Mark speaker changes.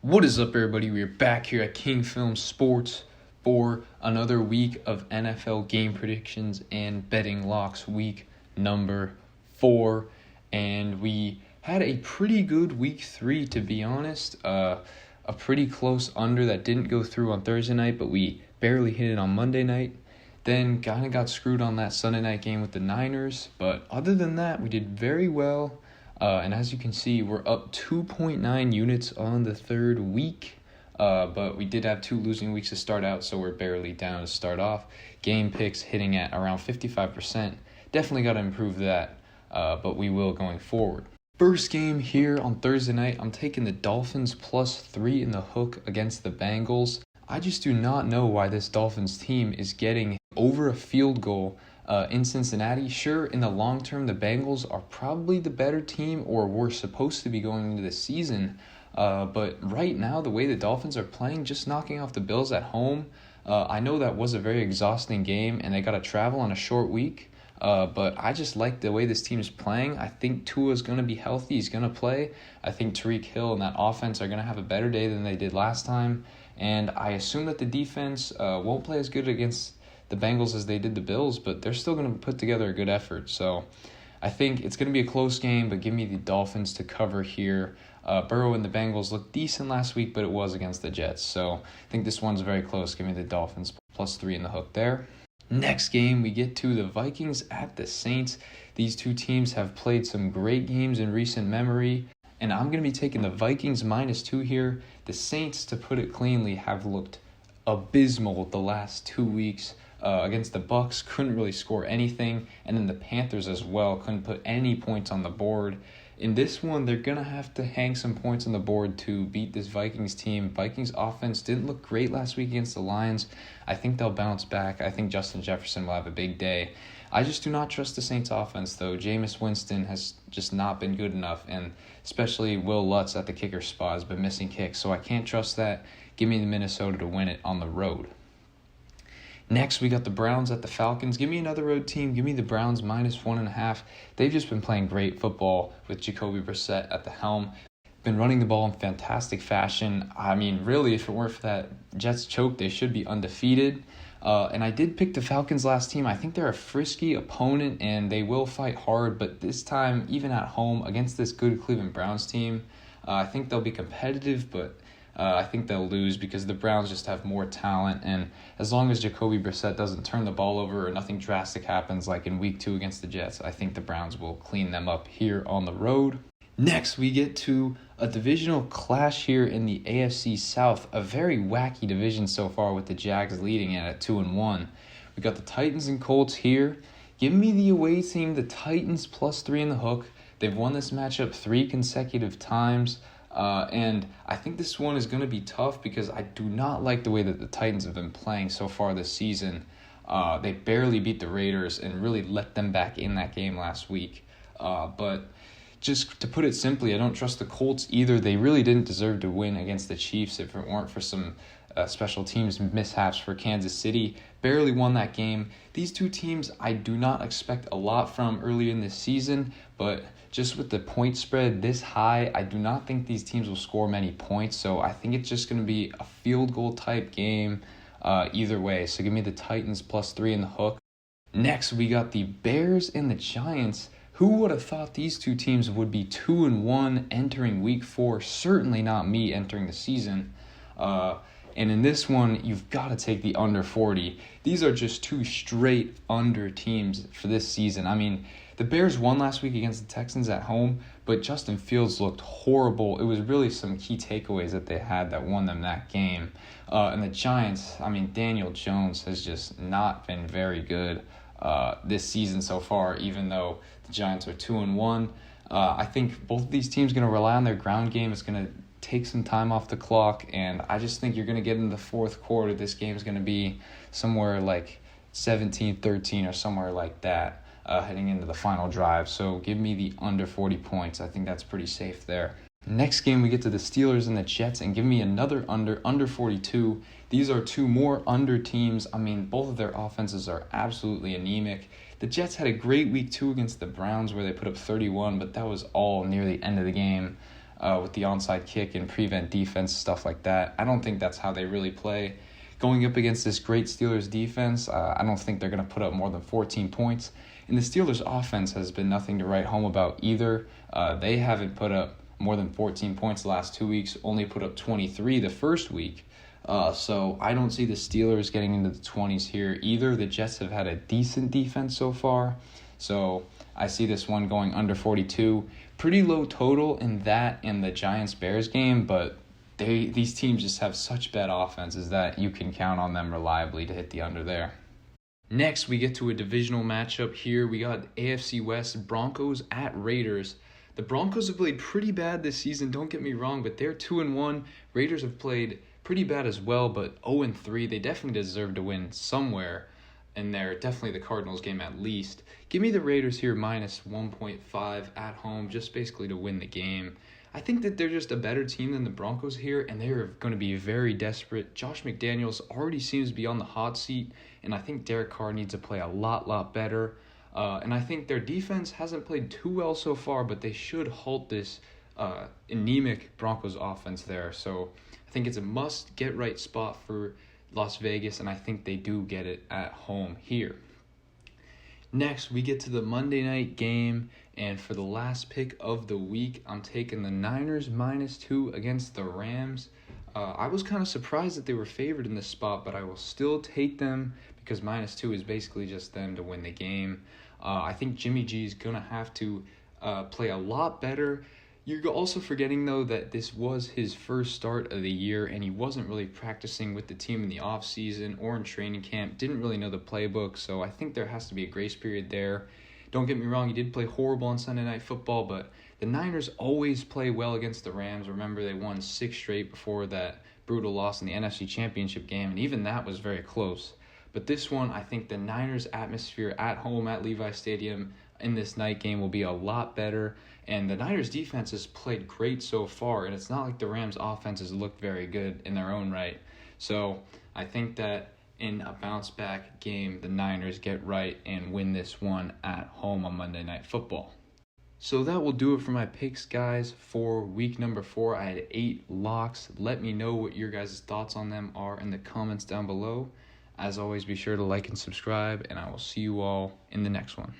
Speaker 1: What is up, everybody? We are back here at King Film Sports for another week of NFL game predictions and betting locks, week number 4. And we had a pretty good week 3, to be honest. A pretty close under that didn't go through on Thursday night, but we barely hit it on Monday night. Then kind of got screwed on that Sunday night game with the Niners. But other than that, we did very well. And as you can see, we're up 2.9 units on the third week. But we did have 2 losing weeks to start out, so we're barely down to start off. Game picks hitting at around 55%. Definitely got to improve that, but we will going forward. First game here on Thursday night, I'm taking the Dolphins +3 in the hook against the Bengals. I just do not know why this Dolphins team is getting over a field goal in Cincinnati. Sure, in the long term, the Bengals are probably the better team, or were supposed to be going into the season. But right now, the way the Dolphins are playing, just knocking off the Bills at home, I know that was a very exhausting game, and they got to travel on a short week. But I just like the way this team is playing. I think Tua's going to be healthy. He's going to play. I think Tyreek Hill and that offense are going to have a better day than they did last time. And I assume that the defense won't play as good against the Bengals as they did the Bills, but they're still going to put together a good effort. So I think it's going to be a close game, but give me the Dolphins to cover here. Burrow and the Bengals looked decent last week, but it was against the Jets. So I think this one's very close. Give me the Dolphins +3 in the hook there. Next game, we get to the Vikings at the Saints. These two teams have played some great games in recent memory, and I'm going to be taking the Vikings -2 here. The Saints, to put it cleanly, have looked abysmal the last 2 weeks. Against the Bucks, couldn't really score anything, and then the Panthers as well couldn't put any points on the board. In this one, they're going to have to hang some points on the board to beat this Vikings team. Vikings offense didn't look great last week against the Lions. I think they'll bounce back. I think Justin Jefferson will have a big day. I just do not trust the Saints offense, though. Jameis Winston has just not been good enough, and especially Will Lutz at the kicker spot has been missing kicks, so I can't trust that. Give me the Minnesota to win it on the road. Next, we got the Browns at the Falcons. Give me another road team. Give me the Browns -1.5. They've just been playing great football with Jacoby Brissett at the helm. Been running the ball in fantastic fashion. I mean, really, if it weren't for that Jets choke, they should be undefeated. And I did pick the Falcons last team. I think they're a frisky opponent, and they will fight hard. But this time, even at home, against this good Cleveland Browns team, I think they'll be competitive, but I think they'll lose because the Browns just have more talent, and as long as Jacoby Brissett doesn't turn the ball over or nothing drastic happens like in week 2 against the Jets, I think the Browns will clean them up here on the road. Next, we get to a divisional clash here in the AFC South, a very wacky division so far with the Jags leading it at 2-1. We got the Titans and Colts here. Give me the away team, the Titans +3 in the hook. They've won this matchup 3 consecutive times. And I think this one is going to be tough because I do not like the way that the Titans have been playing so far this season. They barely beat the Raiders and really let them back in that game last week. But just to put it simply, I don't trust the Colts either. They really didn't deserve to win against the Chiefs if it weren't for some special teams mishaps for Kansas City. Barely won that game. These two teams I do not expect a lot from early in this season, but just with the point spread this high, I do not think these teams will score many points, so I think it's just going to be a field goal type game either way. So give me the Titans +3 in the hook. Next, we got the Bears and the Giants. Who would have thought these two teams would be 2-1 entering week 4? Certainly not me entering the season. And in this one, you've got to take the under 40. These are just 2 straight under teams for this season. I mean, the Bears won last week against the Texans at home, but Justin Fields looked horrible. It was really some key takeaways that they had that won them that game. And the Giants, I mean, Daniel Jones has just not been very good this season so far, even though the Giants are 2-1. I think both of these teams are going to rely on their ground game. It's going to take some time off the clock, and I just think you're going to get in the fourth quarter. This game is going to be somewhere like 17-13 or somewhere like that heading into the final drive. So give me the under 40 points. I think that's pretty safe there. Next game, we get to the Steelers and the Jets, and give me another under 42. These are 2 more under teams. I mean, both of their offenses are absolutely anemic. The Jets had a great week 2 against the Browns where they put up 31, but that was all near the end of the game. with the onside kick and prevent defense, stuff like that. I don't think that's how they really play. Going up against this great Steelers defense, I don't think they're going to put up more than 14 points. And the Steelers offense has been nothing to write home about either. They haven't put up more than 14 points the last 2 weeks, only put up 23 the first week. So I don't see the Steelers getting into the 20s here either. The Jets have had a decent defense so far. So I see this one going under 42. Pretty low total in that and the Giants-Bears game, but these teams just have such bad offenses that you can count on them reliably to hit the under there. Next, we get to a divisional matchup here. We got AFC West, Broncos at Raiders. The Broncos have played pretty bad this season, don't get me wrong, but they're 2-1. Raiders have played pretty bad as well, but 0-3. They definitely deserve to win somewhere, and they're definitely the Cardinals game at least. Give me the Raiders here minus 1.5 at home, just basically to win the game. I think that they're just a better team than the Broncos here, and they're going to be very desperate. Josh McDaniels already seems to be on the hot seat, and I think Derek Carr needs to play a lot better. And I think their defense hasn't played too well so far, but they should halt this anemic Broncos offense there. So I think it's a must-get-right spot for Las Vegas, and I think they do get it at home here. Next, we get to the Monday night game, and for the last pick of the week, I'm taking the Niners -2 against the Rams. I was kind of surprised that they were favored in this spot, but I will still take them because -2 is basically just them to win the game. I think Jimmy G is going to have to play a lot better. You're also forgetting, though, that this was his first start of the year, and he wasn't really practicing with the team in the offseason or in training camp, didn't really know the playbook, so I think there has to be a grace period there. Don't get me wrong, he did play horrible on Sunday Night Football, but the Niners always play well against the Rams. Remember, they won 6 straight before that brutal loss in the NFC Championship game, and even that was very close. But this one, I think the Niners' atmosphere at home at Levi Stadium in this night game will be a lot better. And the Niners' defense has played great so far, and it's not like the Rams' offense has looked very good in their own right. So I think that in a bounce-back game, the Niners get right and win this one at home on Monday Night Football. So that will do it for my picks, guys, for week number 4. I had 8 locks. Let me know what your guys' thoughts on them are in the comments down below. As always, be sure to like and subscribe, and I will see you all in the next one.